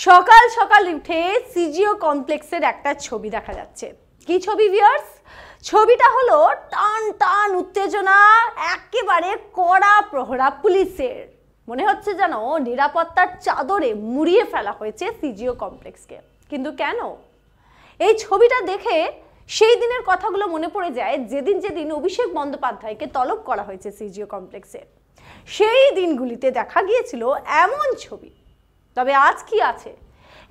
সকাল সকাল উঠে সিজিও কমপ্লেক্সের একটা ছবি দেখা যাচ্ছে। কি ছবি ভিউয়ার্স? ছবিটা হলো টান টান উত্তেজনা, একেবারে কড়া প্রহরা পুলিশের। মনে হচ্ছে যেন নিরাপত্তার চাদরে মুড়িয়ে ফেলা হয়েছে সিজিও কমপ্লেক্সকে। কিন্তু কেন? এই ছবিটা দেখে সেই দিনের কথাগুলো মনে পড়ে যায়, যেদিন যেদিন অভিষেক বন্দ্যোপাধ্যায়কে তলব করা হয়েছে সিজিও কমপ্লেক্সে। সেই দিনগুলিতে দেখা গিয়েছিল এমন ছবি। তবে আজ কি আছে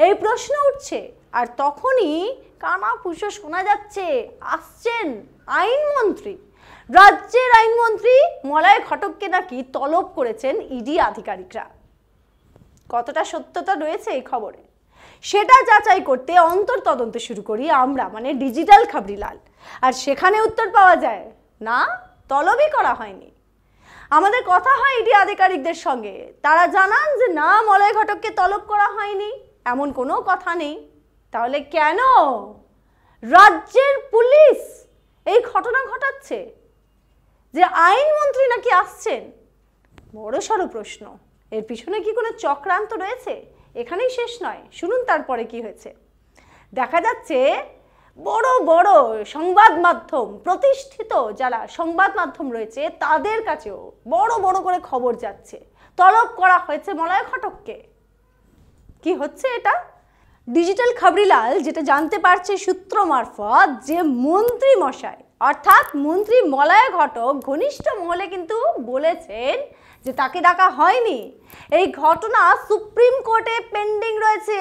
এই প্রশ্ন উঠছে, আর তখনই কানাফুসো শোনা যাচ্ছে আসছেন আইনমন্ত্রী। রাজ্যের আইনমন্ত্রী মলয় ঘটককে নাকি তলব করেছেন ইডি আধিকারিকরা। কতটা সত্যতা রয়েছে এই খবরে সেটা যাচাই করতে অন্তর্তদন্ত শুরু করি আমরা, মানে ডিজিটাল খবরিলাল। আর সেখানে উত্তর পাওয়া যায় না, তলবই করা হয়নি। আমাদের কথা হয় ইডি আধিকারিকদের সঙ্গে, তারা জানান যে না, মলয় ঘটককে তলব করা হয়নি, এমন কোনো কথা নেই। তাহলে কেন রাজ্যের পুলিশ এই ঘটনা ঘটাচ্ছে যে আইনমন্ত্রী নাকি আসছেন? বড়সড় প্রশ্ন। এর পিছনে কি কোনো চক্রান্ত রয়েছে? এখানেই শেষ নয়, শুনুন তারপরে কি হয়েছে। দেখা যাচ্ছে বড় বড় সংবাদ মাধ্যম, প্রতিষ্ঠিত যারা সংবাদ মাধ্যম রয়েছে তাদের কাছেও বড় বড় করে খবর যাচ্ছে তলব করা হয়েছে মলয় ঘটককে। কি হচ্ছে এটা? ডিজিটাল খবরিলাল যেটা জানতে পারছে সূত্র মারফত, যে মন্ত্রী মশাই অর্থাৎ মন্ত্রী মলয় ঘটক ঘনিষ্ঠ মহলে কিন্তু বলেছেন যে তাকে ডাকা হয়নি। এই ঘটনা সুপ্রিম কোর্টে পেন্ডিং রয়েছে,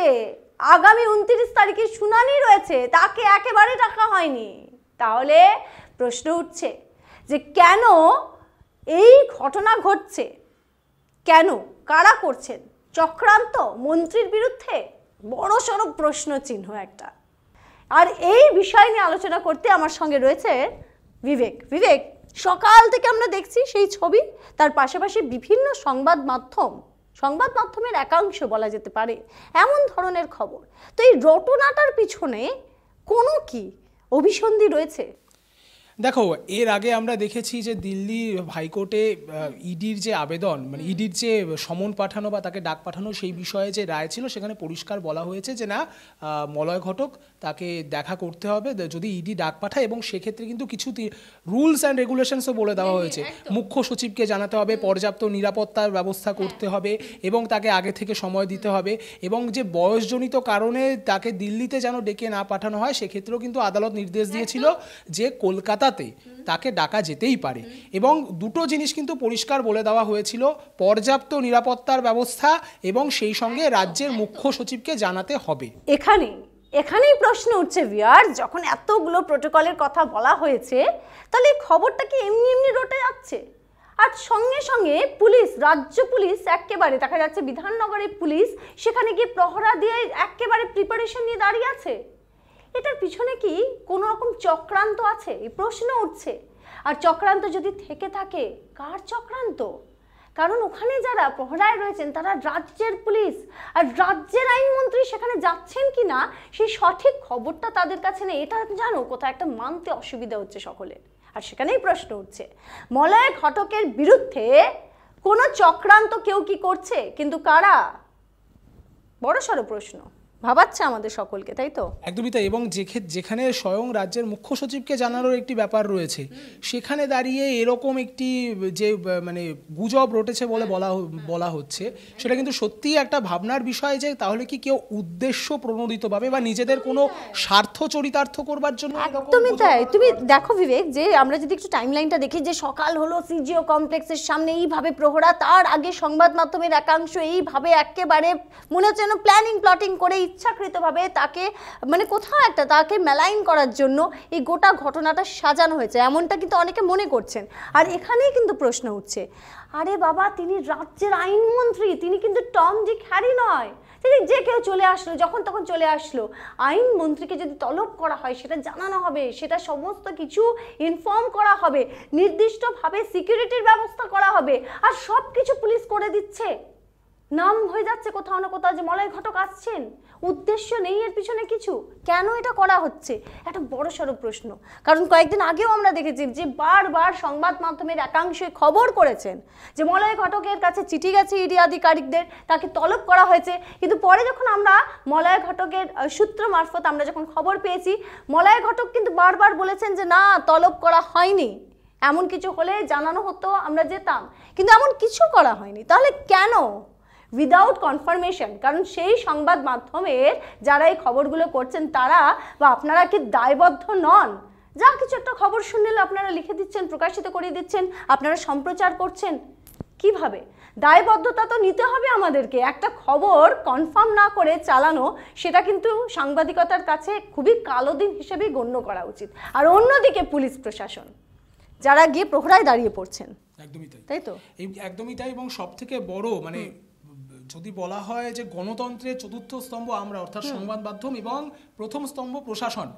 আগামী 29 তারিখে শুনানি রয়েছে, তাকে একেবারে ডাকা হয়নি। তাহলে প্রশ্ন উঠছে যে কেন এই ঘটনা ঘটছে, কেন, কারা করছেন চক্রান্ত মন্ত্রীর বিরুদ্ধে? বড়সড় প্রশ্ন চিহ্ন একটা। আর এই বিষয় নিয়ে আলোচনা করতে আমার সঙ্গে রয়েছে বিবেক। বিবেক, সকাল থেকে আমরা দেখছি সেই ছবি, তার পাশাপাশি বিভিন্ন সংবাদ মাধ্যমের একাংশ বলা যেতে পারে এমন ধরনের খবর। তো এই রটনাটার পিছনে কোনো কি অভিসন্ধি রয়েছে? দেখো, এর আগে আমরা দেখেছি যে দিল্লি হাইকোর্টে ইডির যে আবেদন, মানে ইডির যে সমন পাঠানো বা তাকে ডাক পাঠানো, সেই বিষয়ে যে রায় ছিল সেখানে পরিষ্কার বলা হয়েছে যে না, মলয় ঘটক তাকে দেখা করতে হবে যদি ইডি ডাক পাঠায়, এবং সেক্ষেত্রে কিন্তু কিছু রুলস অ্যান্ড রেগুলেশনসও বলে দেওয়া হয়েছে। মুখ্য সচিবকে জানাতে হবে, পর্যাপ্ত নিরাপত্তার ব্যবস্থা করতে হবে, এবং তাকে আগে থেকে সময় দিতে হবে, এবং যে বয়সজনিত কারণে তাকে দিল্লিতে যেন ডেকে না পাঠানো হয় সেক্ষেত্রেও কিন্তু আদালত নির্দেশ দিয়েছিল যে কলকাতাতে তাকে ডাকা যেতেই পারে। এবং দুটো জিনিস কিন্তু পরিষ্কার বলে দেওয়া হয়েছিল, পর্যাপ্ত নিরাপত্তার ব্যবস্থা এবং সেই সঙ্গে রাজ্যের মুখ্য সচিবকে জানাতে হবে। এখানেই প্রশ্ন উঠছে ভিউয়ার, যখন এতগুলো প্রোটোকলের কথা বলা হয়েছে তাহলে খবরটা কি এমনি এমনি রটে যাচ্ছে? আর সঙ্গে সঙ্গে পুলিশ, রাজ্য পুলিশ একেবারে দেখা যাচ্ছে বিধাননগরের পুলিশ সেখানে গিয়ে প্রহরা দিয়ে একেবারে প্রিপারেশন নিয়ে দাঁড়িয়ে আছে। এটার পিছনে কি কোনো রকম চক্রান্ত আছে? এই প্রশ্ন উঠছে। আর চক্রান্ত যদি থেকে থাকে, কার চক্রান্ত? কারণ ওখানে যারা প্রহরায় রয়েছেন তারা রাজ্যের পুলিশ, আর রাজ্যের আইনমন্ত্রী সেখানে যাচ্ছেন কি না সেই সঠিক খবরটা তাদের কাছে নেই। এটা জানো কোথাও একটা মানতে অসুবিধা হচ্ছে সকলের। আর সেখানেই প্রশ্ন উঠছে, মলয় ঘটকের বিরুদ্ধে কোনো চক্রান্ত কেউ কি করছে, কিন্তু কারা? বড়সড় প্রশ্ন, ভাবাচ্ছে আমাদের সকলকে, তাই তো? একদমই তাই। এবং যেখানে স্বয়ং রাজ্যের মুখ্য সচিবকে জানানোর একটি ব্যাপার রয়েছে, সেখানে দাঁড়িয়ে এরকম একটি যে মানে গুজব রটেছে বলে বলা হচ্ছে, সেটা কিন্তু সত্যিই একটা ভাবনার বিষয় যে তাহলে কি কেউ উদ্দেশ্য প্রণোদিতভাবে বা নিজেদের কোনো স্বার্থ চরিতার্থ করবার জন্য? একদমই তাই। তুমি দেখো বিবেক, যে আমরা যদি একটু টাইমলাইনটা দেখি, যে সকাল হলো সিজিও কমপ্লেক্সের সামনে এইভাবে প্রহরা, তার আগে সংবাদ মাধ্যমের একাংশ এইভাবে একেবারে মনে হচ্ছে যেন প্ল্যাটিং করে ইচ্ছাকৃতভাবে তাকে মানে কোথাও একটা তাকে মেলাইন করার জন্য এই গোটা ঘটনাটা সাজানো হয়েছে, এমনটা কিন্তু অনেকে মনে করছেন। আর এখানেই কিন্তু প্রশ্ন উঠছে, আরে বাবা, তিনি রাজ্যের আইনমন্ত্রী, তিনি কিন্তু টম ডিক হ্যারি নয়। তিনি যে কেউ চলে আসলো, যখন তখন চলে আসলো। আইনমন্ত্রীকে যদি তলব করা হয় সেটা জানানো হবে, সেটা সমস্ত কিছু ইনফর্ম করা হবে, নির্দিষ্টভাবে সিকিউরিটির ব্যবস্থা করা হবে, আর সব কিছু পুলিশ করে দিচ্ছে। নাম হয়ে যাচ্ছে কোথাও না কোথাও যে মলয় ঘটক আসছেন, উদ্দেশ্য নেই এর পিছনে কিছু, কেন এটা করা হচ্ছে একটা বড়সড় প্রশ্ন। কারণ কয়েকদিন আগেও আমরা দেখেছি যে বারবার সংবাদ মাধ্যমের একাংশে খবর করেছেন যে মলয় ঘটকের কাছে চিঠি গেছে ইডি আধিকারিকদের, তাকে তলব করা হয়েছে, কিন্তু পরে যখন আমরা মলয় ঘটকের সূত্র মারফত আমরা যখন খবর পেয়েছি, মলয় ঘটক কিন্তু বারবার বলেছেন যে না, তলব করা হয়নি, এমন কিছু হলে জানানো হতো, আমরা যেতাম, কিন্তু এমন কিছু করা হয়নি। তাহলে কেন? Without confirmation. কারণ সেই সংবাদ মাধ্যমের যারা এই খবরগুলো করছেন তারা বা আপনারা কি দায়বদ্ধ নন? যা কিছু একটা খবর শুনলে আপনারা লিখে দিচ্ছেন, প্রকাশিত করে দিচ্ছেন, আপনারা সম্প্রচার করছেন, কিভাবে? দায়বদ্ধতা তো নিতে হবে আমাদেরকে। একটা খবর কনফার্ম না করে চালানো, সেটা কিন্তু সাংবাদিকতার কাছে খুবই কালো দিন হিসেবেই গণ্য করা উচিত। আর অন্যদিকে পুলিশ প্রশাসন যারা গিয়ে প্রহরায় দাঁড়িয়ে পড়ছেন, একদমই তাই, তাই তো? একদমই তাই। এবং সব থেকে বড় মানে যদি বলা হয় যে গণতন্ত্রের চতুর্থ স্তম্ভ আমরা, অর্থাৎ সংবাদ মাধ্যম, এবং প্রথম স্তম্ভ প্রশাসন,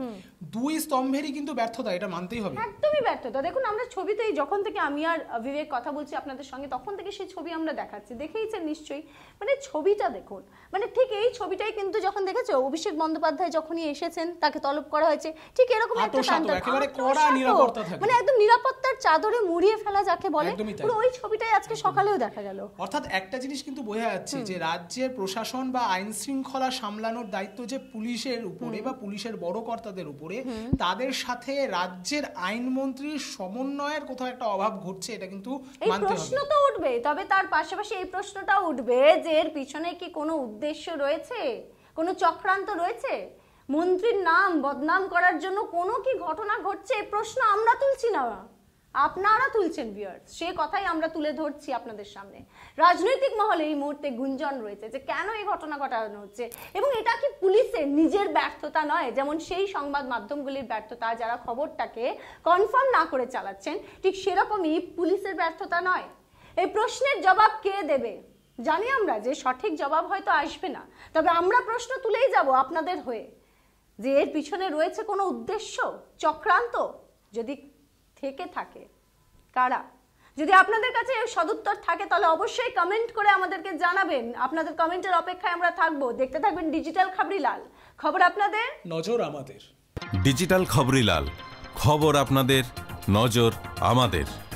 দুই স্তম্ভেরই কিন্তু ব্যর্থতা, এটা মানতেই হবে। একদমই ব্যর্থতা। দেখুন, আমরা ছবিতেই যখন থেকে আমি আর বিবেক কথা বলছি আপনাদের সঙ্গে, তখন থেকে সেই ছবি আমরা দেখাচ্ছি, দেখেইছেন নিশ্চয়ই। মানে ছবিটা দেখুন, মানে ঠিক এই ছবিটাই কিন্তু যখন দেখেছো অভিষেক বন্দ্যোপাধ্যায় যখনই এসেছেন তাকে তলব করা হয়েছে, ঠিক এরকম একটা একেবারে কড়া নিরাপত্তা থাকে, মানে একদম নিরাপত্তার চাদরে মুড়িয়ে ফেলা যাকে বলে, পুরো ওই ছবিটাই আজকে সকালেও দেখা গেল। অর্থাৎ একটা জিনিস কিন্তু বোঝা যাচ্ছে যে রাজ্যের প্রশাসন বা আইন শৃঙ্খলা সামলানোর দায়িত্ব যে পুলিশের উপরে বা পুলিশের বড় কর্তাদের উপরে, তাদের সাথে রাজ্যের আইনমন্ত্রীর সমন্বয়ের কোথাও একটা অভাব ঘটছে, এটা কিন্তু মানতে হবে। এই প্রশ্ন তো উঠবে, তবে তার পাশাপাশি এই প্রশ্নটা উঠবে যে এর পিছনে কি কোনো উদ্দেশ্য রয়েছে, কোনো চক্রান্ত রয়েছে, মন্ত্রীর নাম বদনাম করার জন্য কোনো কি ঘটনা ঘটছে? এই প্রশ্ন আমরা তুলছি না, আপনারা তুলছেন ভিউয়ার্স, সে কথাই আমরা তুলে ধরছি আপনাদের সামনে। রাজনৈতিক মহলে এই মুহূর্তে গুঞ্জন রয়েছে যে কেন এই ঘটনা ঘটানো হচ্ছে, এবং এটা কি পুলিশের নিজের ব্যর্থতা নয়, যেমন সেই সংবাদ মাধ্যমগুলির ব্যর্থতা যারা খবরটাকে কনফার্ম না করে চালাচ্ছেন, ঠিক সেরকমই পুলিশের ব্যর্থতা নয়? এই প্রশ্নের জবাব কে দেবে? জানি আমরা যে সঠিক জবাব হয়তো আসবে না, তবে আমরা প্রশ্ন তুলেই যাব আপনাদের হয়ে যে এর পিছনে রয়েছে কোনো উদ্দেশ্য, চক্রান্ত, যদি থেকে থাকে কারা? যদি আপনাদের কাছে সদুত্তর থাকে তাহলে অবশ্যই কমেন্ট করে আমাদেরকে জানাবেন। আপনাদের কমেন্টের অপেক্ষায় আমরা থাকবো। দেখতে থাকবেন ডিজিটাল খবরিলাল, খবর আপনাদের, নজর আমাদের। ডিজিটাল খবরিলাল, খবর আপনাদের, নজর আমাদের।